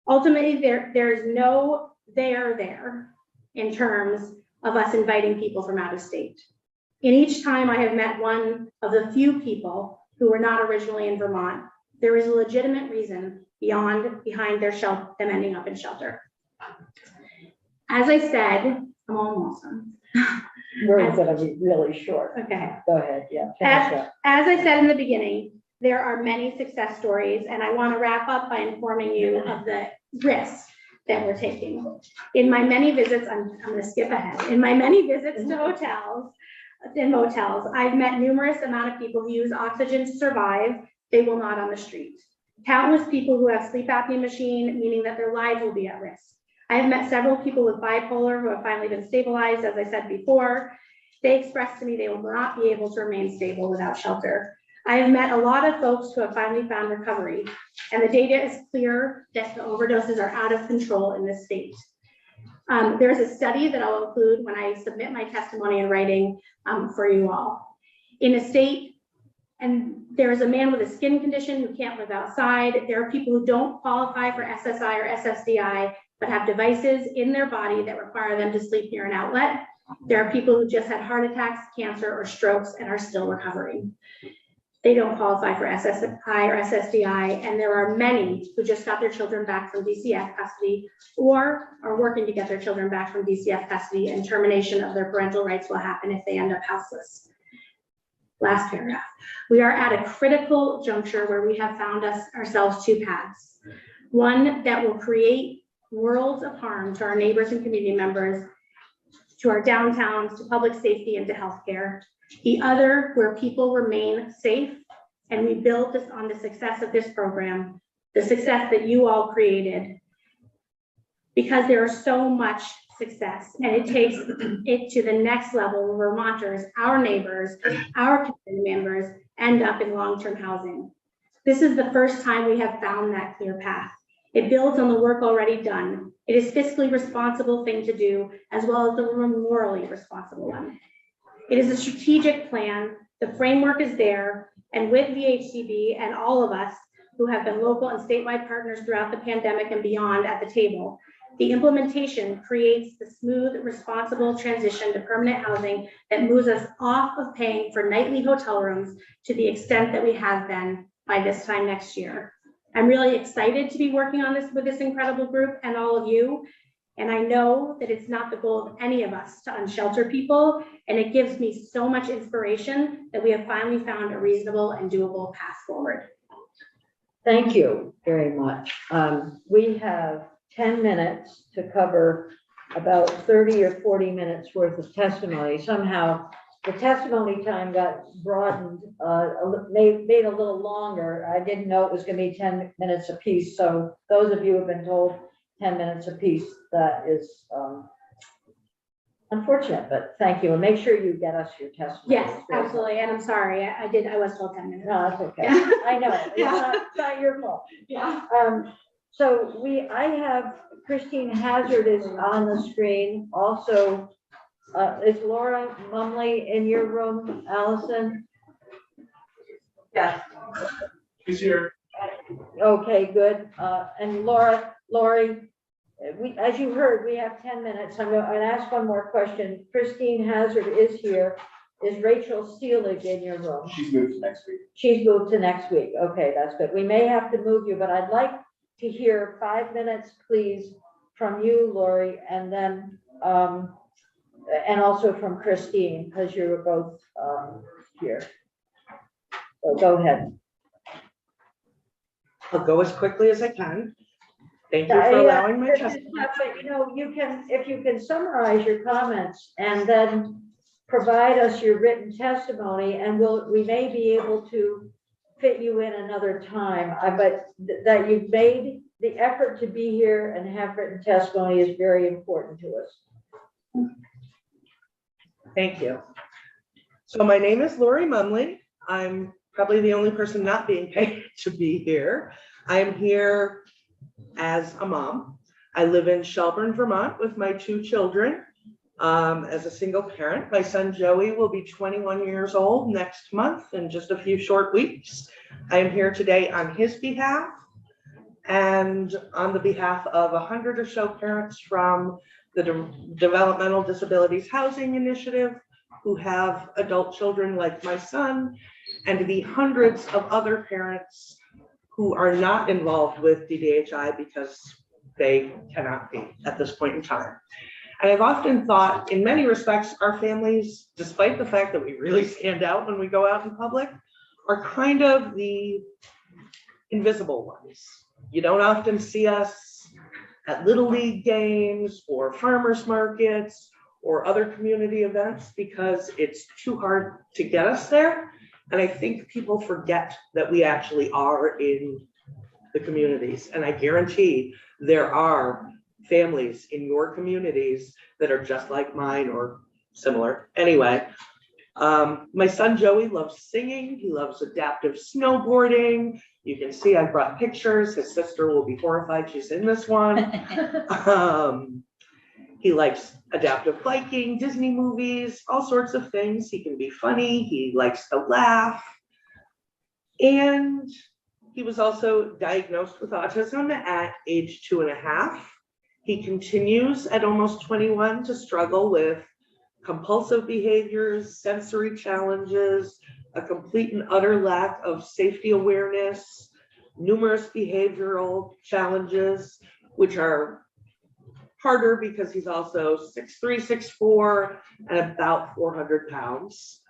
Ultimately, there's no there in terms of us inviting people from out of state. In each time I have met one of the few people who were not originally in Vermont, there is a legitimate reason behind their them ending up in shelter. As I said, I'm almost done. We're gonna be really short. Okay. Go ahead, yeah. Finish up. As I said in the beginning, there are many success stories, and I want to wrap up by informing you of the risks that we're taking. In my many visits, I'm going to skip ahead. In my many visits to hotels and motels, I've met numerous amount of people who use oxygen to survive. They will not on the street. Countless people who have sleep apnea machine, meaning that their lives will be at risk. I have met several people with bipolar who have finally been stabilized, as I said before. They expressed to me they will not be able to remain stable without shelter. I have met a lot of folks who have finally found recovery, and the data is clear that the overdoses are out of control in this state. There's a study that I'll include when I submit my testimony in writing for you all. In a state, and there's a man with a skin condition who can't live outside. There are people who don't qualify for SSI or SSDI, but have devices in their body that require them to sleep near an outlet. There are people who just had heart attacks, cancer, or strokes and are still recovering. They don't qualify for SSI or SSDI, and there are many who just got their children back from DCF custody or are working to get their children back from DCF custody, and termination of their parental rights will happen if they end up houseless. Last paragraph. We are at a critical juncture where we have found ourselves 2 paths. One that will create worlds of harm to our neighbors and community members, to our downtowns, to public safety, and to healthcare. The other, where people remain safe, and we build this on the success of this program, the success that you all created, because there is so much success, and it takes it to the next level where Vermonters, our neighbors, our community members end up in long-term housing. This is the first time we have found that clear path. It builds on the work already done. It is fiscally responsible thing to do, as well as the morally responsible one. It is a strategic plan. The framework is there, and with VHCB and all of us who have been local and statewide partners throughout the pandemic and beyond at the table, the implementation creates the smooth, responsible transition to permanent housing that moves us off of paying for nightly hotel rooms to the extent that we have been by this time next year. I'm really excited to be working on this with this incredible group and all of you. And I know that it's not the goal of any of us to unshelter people. And it gives me so much inspiration that we have finally found a reasonable and doable path forward. Thank you very much. We have 10 minutes to cover about 30 or 40 minutes worth of testimony. Somehow the testimony time got broadened, made a little longer. I didn't know it was going to be 10 minutes apiece. So those of you who have been told 10 minutes apiece, that is unfortunate, but thank you. And make sure you get us your testimony. Yes, absolutely. And I'm sorry, I was told 10 minutes. No, that's okay. Yeah. I know, it's not your fault. Yeah. So I have Christine Hazard is on the screen. Also, is Laura Mumley in your room, Allison? Yes. She's here. Okay, good. And Lori, as you heard, we have 10 minutes. I'm going to ask one more question. Christine Hazard is here. Is Rachel Steelig in your room? She's moved to next week. She's moved to next week. Okay, that's good. We may have to move you, but I'd like to hear 5 minutes, please, from you, Lori, and then, and also from Christine, because you were both here. So go ahead. I'll go as quickly as I can. Thank you for allowing my testimony. But you know, if you can summarize your comments and then provide us your written testimony, and we may be able to fit you in another time. But that you've made the effort to be here and have written testimony is very important to us. Thank you. So my name is Lori Mumley. I'm probably the only person not being paid to be here. I'm here as a mom. I live in Shelburne, Vermont with my 2 children as a single parent. My son Joey will be 21 years old next month in just a few short weeks. I am here today on his behalf and on the behalf of 100 or so parents from the Developmental Disabilities Housing Initiative who have adult children like my son, and the hundreds of other parents who are not involved with DDHI because they cannot be at this point in time. And I've often thought, in many respects, our families, despite the fact that we really stand out when we go out in public, are kind of the invisible ones. You don't often see us at Little League games or farmers markets or other community events because it's too hard to get us there. And I think people forget that we actually are in the communities. And I guarantee there are families in your communities that are just like mine or similar. Anyway, my son Joey loves singing. He loves adaptive snowboarding. You can see I brought pictures. His sister will be horrified she's in this one. He likes adaptive biking, Disney movies, all sorts of things. He can be funny. He likes to laugh. And he was also diagnosed with autism at age 2.5. He continues at almost 21 to struggle with compulsive behaviors, sensory challenges, a complete and utter lack of safety awareness, numerous behavioral challenges, which are harder because he's also 6'3", 6'4", and about 400 pounds.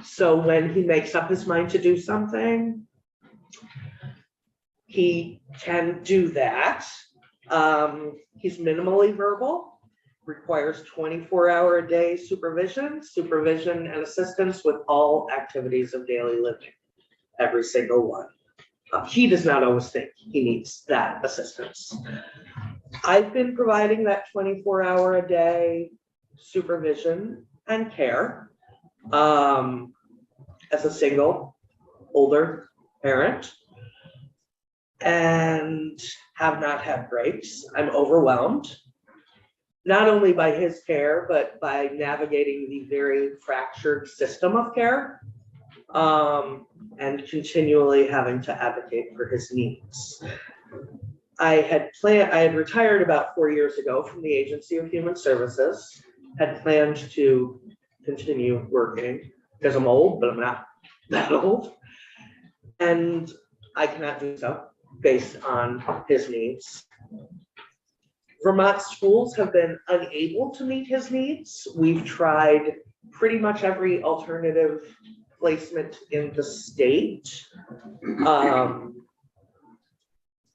So when he makes up his mind to do something, he can do that. He's minimally verbal, requires 24-hour-a-day supervision and assistance with all activities of daily living, every single one. He does not always think he needs that assistance. I've been providing that 24-hour-a-day supervision and care as a single older parent and have not had breaks. I'm overwhelmed, not only by his care, but by navigating the very fractured system of care and continually having to advocate for his needs. I had retired about 4 years ago from the Agency of Human Services, had planned to continue working because I'm old, but I'm not that old. And I cannot do so based on his needs. Vermont schools have been unable to meet his needs. We've tried pretty much every alternative placement in the state.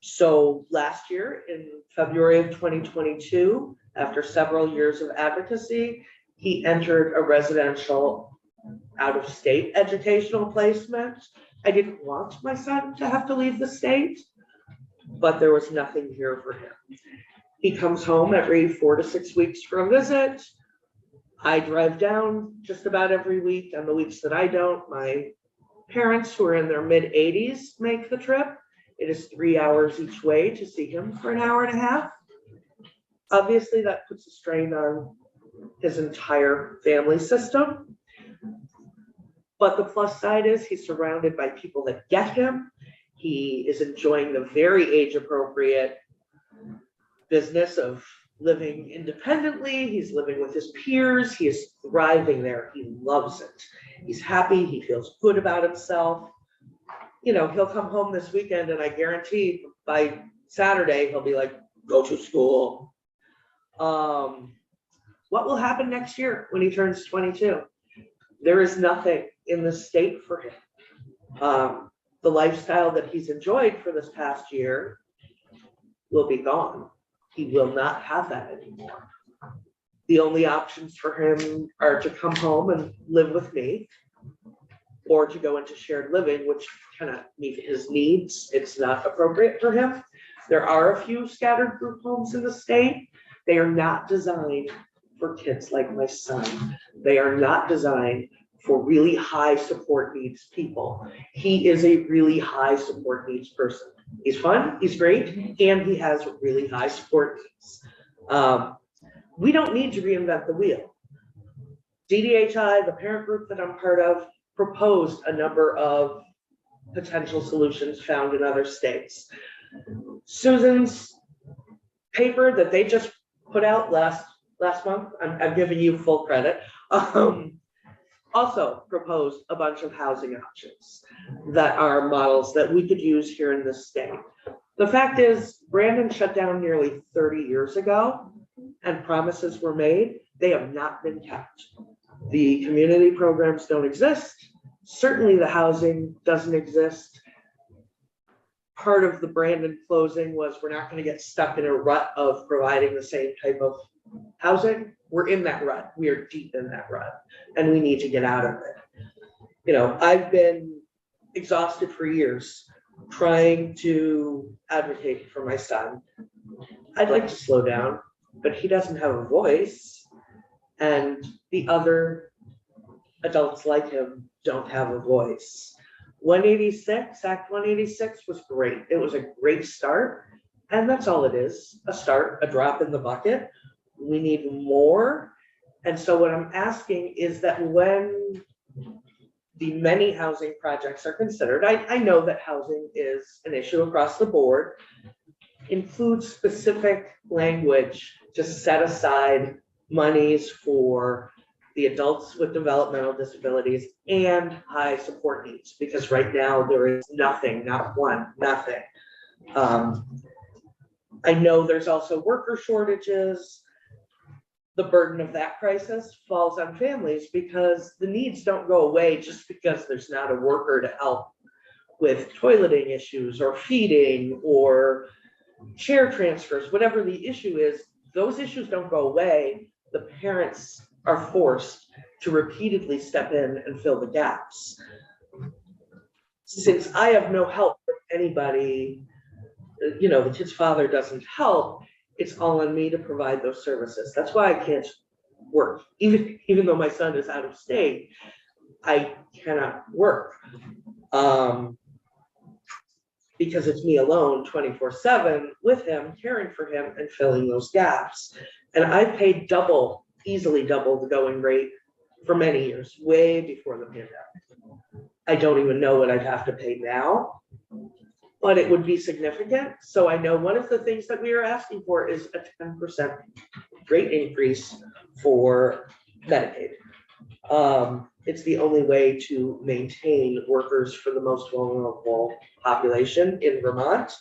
So last year, in February of 2022, after several years of advocacy, he entered a residential out-of-state educational placement. I didn't want my son to have to leave the state, but there was nothing here for him. He comes home every 4 to 6 weeks for a visit. I drive down just about every week. On the weeks that I don't, my parents, who are in their mid-80s, make the trip. It is 3 hours each way to see him for an hour and a half. Obviously, that puts a strain on his entire family system. But the plus side is he's surrounded by people that get him. He is enjoying the very age-appropriate business of living independently. He's living with his peers. He is thriving there. He loves it. He's happy. He feels good about himself. You know, he'll come home this weekend and I guarantee by Saturday, he'll be like, go to school. What will happen next year when he turns 22? There is nothing in the state for him. The lifestyle that he's enjoyed for this past year will be gone. He will not have that anymore. The only options for him are to come home and live with me, or to go into shared living, which cannot meet his needs. It's not appropriate for him. There are a few scattered group homes in the state. They are not designed for kids like my son. They are not designed for really high support needs people. He is a really high support needs person. He's fun, he's great, and he has really high support needs. We don't need to reinvent the wheel. DDHI, the parent group that I'm part of, proposed a number of potential solutions found in other states. Susan's paper that they just put out last month, I'm giving you full credit, also proposed a bunch of housing options that are models that we could use here in this state. The fact is, Brandon shut down nearly 30 years ago and promises were made. They have not been kept. The community programs don't exist. Certainly the housing doesn't exist. Part of the Brandon closing was we're not going to get stuck in a rut of providing the same type of housing. We're in that rut. We are deep in that rut and we need to get out of it. You know, I've been exhausted for years trying to advocate for my son. I'd like to slow down, but he doesn't have a voice, and the other adults like him don't have a voice. 186, Act 186 was great. It was a great start, and that's all it is, a start, a drop in the bucket. We need more. And so what I'm asking is that when the many housing projects are considered, I know that housing is an issue across the board, include specific language to set aside monies for the adults with developmental disabilities and high support needs, because right now there is nothing, not one, nothing. I know there's also worker shortages. The burden of that crisis falls on families because the needs don't go away just because there's not a worker to help with toileting issues or feeding or chair transfers, whatever the issue is. Those issues don't go away. The parents are forced to repeatedly step in and fill the gaps. Since I have no help from anybody, you know, the kid's father doesn't help, it's all on me to provide those services. That's why I can't work. Even though my son is out of state, I cannot work because it's me alone 24/7 with him, caring for him and filling those gaps. And I've paid double, easily double the going rate for many years, way before the pandemic. I don't even know what I'd have to pay now, but it would be significant. So I know one of the things that we are asking for is a 10% rate increase for Medicaid. it's the only way to maintain workers for the most vulnerable population in Vermont.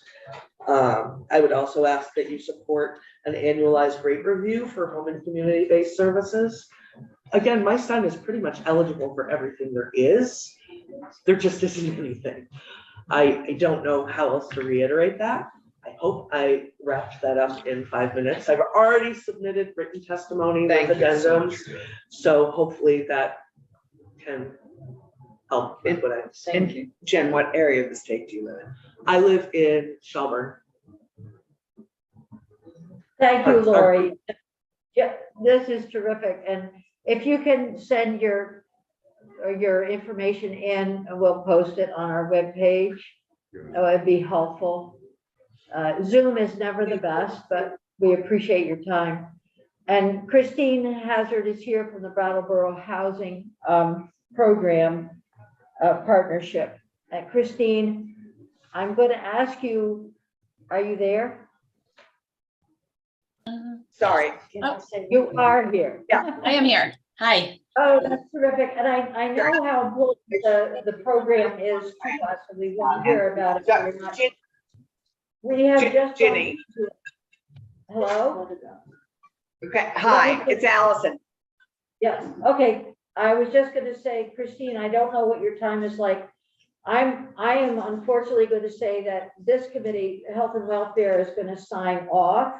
I would also ask that you support an annualized rate review for home and community-based services. Again, my son is pretty much eligible for everything there is. There just isn't anything. I don't know how else to reiterate that. I hope I wrapped that up in 5 minutes. I've already submitted written testimony with Thank you so much. addendums, so hopefully that can help with what I'm saying. And Jen, what area of the state do you live in? I live in Shelburne. Thank you, Lori. Yeah, this is terrific. And if you can send your information in, we'll post it on our webpage. That would be helpful. Zoom is never the best, but we appreciate your time. And Christine Hazard is here from the Brattleboro Housing Program Partnership. Christine, I'm going to ask you, are you there? Sorry. You are here. I am here. Hi. Oh, that's terrific. And I know how important the program is to us, and we want to hear about it very much. We have just. Ginny. Hello? Okay, hi, it's Allison. Yes, okay. I was just gonna say, Christine, I don't know what your time is like. I am unfortunately going to say that this committee, Health and Welfare, is going to sign off.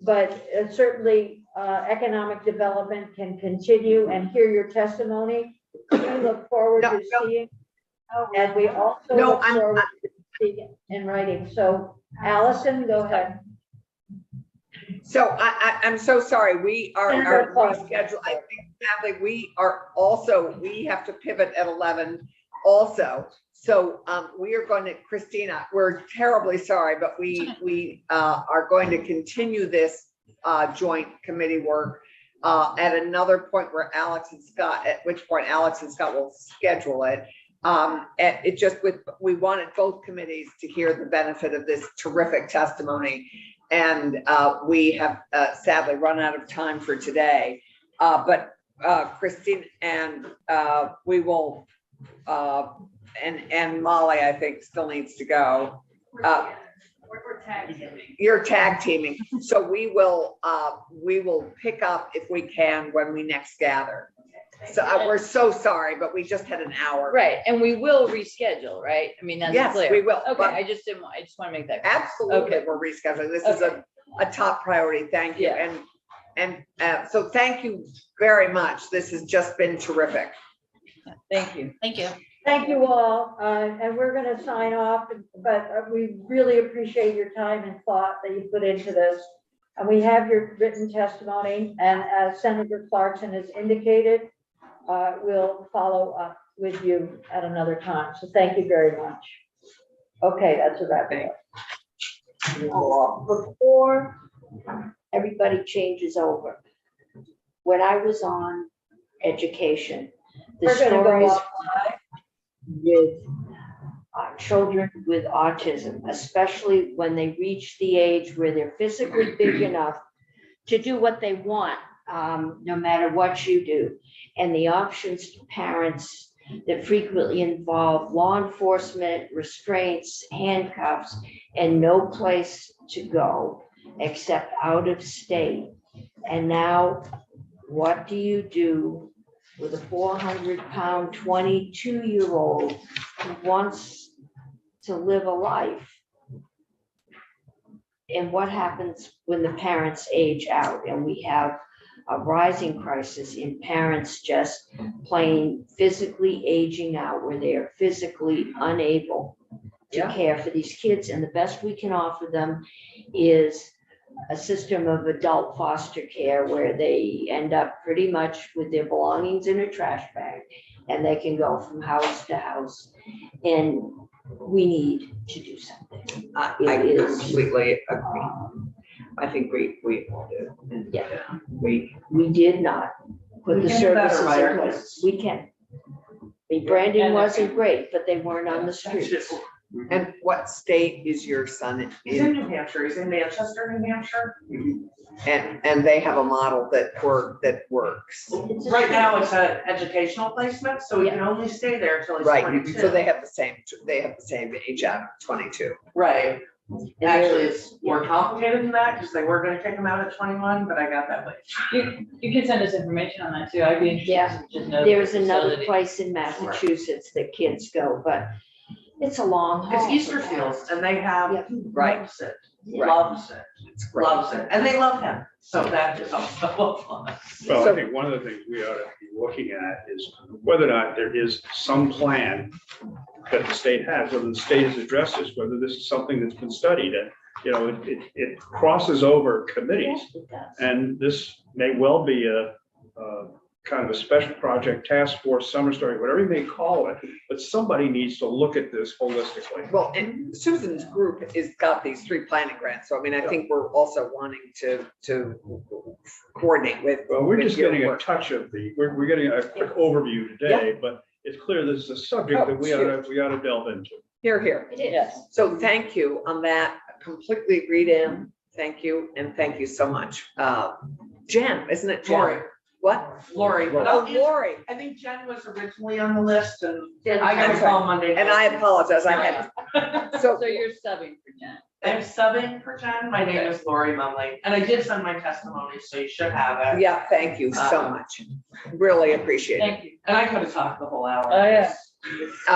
But certainly economic development can continue and hear your testimony. We look forward to seeing, and we also look forward to seeing it in writing. So Allison, go ahead. So I'm so sorry. We are rescheduled. I think sadly we have to pivot at 11 also. So we are going to, Christina, we're terribly sorry, but we are going to continue this joint committee work at another point where Alex and Scott, at which point Alex and Scott will schedule it. And it just we wanted both committees to hear the benefit of this terrific testimony. And we have sadly run out of time for today. But Christine and we will, and Molly, I think, still needs to go. We're tag teaming. You're tag teaming. So we will pick up if we can when we next gather. So we're so sorry, but we just had an hour. Right, and we will reschedule, right? I mean, that's clear. Yes, we will. Okay, I just want to make that clear. Absolutely, Okay. we're rescheduling. This is a top priority. Thank you. Yeah. And so thank you very much. This has just been terrific. Thank you. Thank you. Thank you all, and we're going to sign off, but we really appreciate your time and thought that you put into this. And we have your written testimony, and as Senator Clarkson has indicated, we'll follow up with you at another time. So thank you very much. Okay, that's a wrap. Before everybody changes over, when I was on education, the We're gonna go stories off. with children with autism, especially when they reach the age where they're physically big enough to do what they want, no matter what you do. And the options to parents that frequently involve law enforcement, restraints, handcuffs, and no place to go except out of state. And now, what do you do with a 400-pound 22-year-old who wants to live a life? And what happens when the parents age out and we have a rising crisis in parents just plain physically aging out, where they are physically unable to care for these kids? And the best we can offer them is a system of adult foster care where they end up pretty much with their belongings in a trash bag and they can go from house to house. And we need to do something. I completely agree. I think we all do. And, Yeah. We did not put the can do better services by our in place. We can. I mean, Brandon wasn't great, but they weren't on the streets. And what state is your son He's in in? New Hampshire, he's in Manchester, New Hampshire. And they have a model that works. Right now, it's an educational placement, so he can only stay there until he's Right, 22. so they have the same age out of 22. Right. Actually, it's more complicated than that, because they were gonna kick him out at 21, but I got that late. You can send us information on that too. I'd be interested Yeah. to just know. There's the another facility. place in Massachusetts that kids go, but it's a long haul. It's for Easter them. Fields, and they have, Yep. Right. loves it, Yeah. loves it, It's great. loves it, and they love him, so that is also fun. Well, So- I think one of the things we ought to be looking at is whether or not there is some plan that the state has, whether the state has addressed this, whether this is something that's been studied. And, you know, it crosses over committees. Yes, it does. And this may well be a kind of a special project, task force, summer story, whatever you may call it. But somebody needs to look at this holistically. Well, and Susan's group is got these 3 planning grants, so I mean, I think we're also wanting to coordinate with. Well, we're with just your getting a work. touch of we're getting a quick overview today, but it's clear this is a subject that we ought to delve into. Here, here. It is. Yes. So thank you on that. Completely agreed in. Thank you, and thank you so much. Jen, isn't it Jen? Lori, What? Lori, but Oh, I'll- Lori. I think Jen was originally on the list, and Jen, I got a okay. call Monday. And I apologize, I had, so, So you're subbing for Jen. I'm subbing for Jen, my name is Lori Mumley, and I did send my testimony, so you should have it. yeah, thank you so much. Really appreciate it. Thank you. And I could have talked the whole hour. Oh, yeah.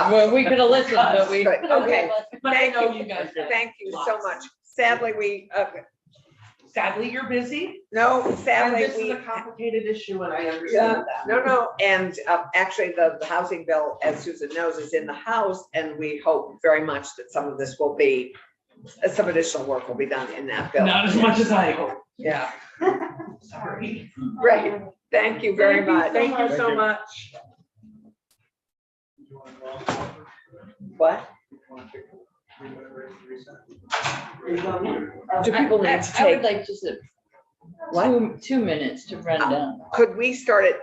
Well, we could have listened, but we. Good, okay. But I Thank know you. you guys did. Thank you so much. Sadly, Sadly, you're busy, no, and sadly, this is we, a complicated issue, and I yeah, understand that. no, and actually, the housing bill, as Susan knows, is in the House, and we hope very much that some of this will be, some additional work will be done in that bill. Not as much as I hope. Yeah, Sorry. great. Thank you very much. Thank you so much. What? Do people need to I would take, like just what? 2 minutes to run down. Could we start at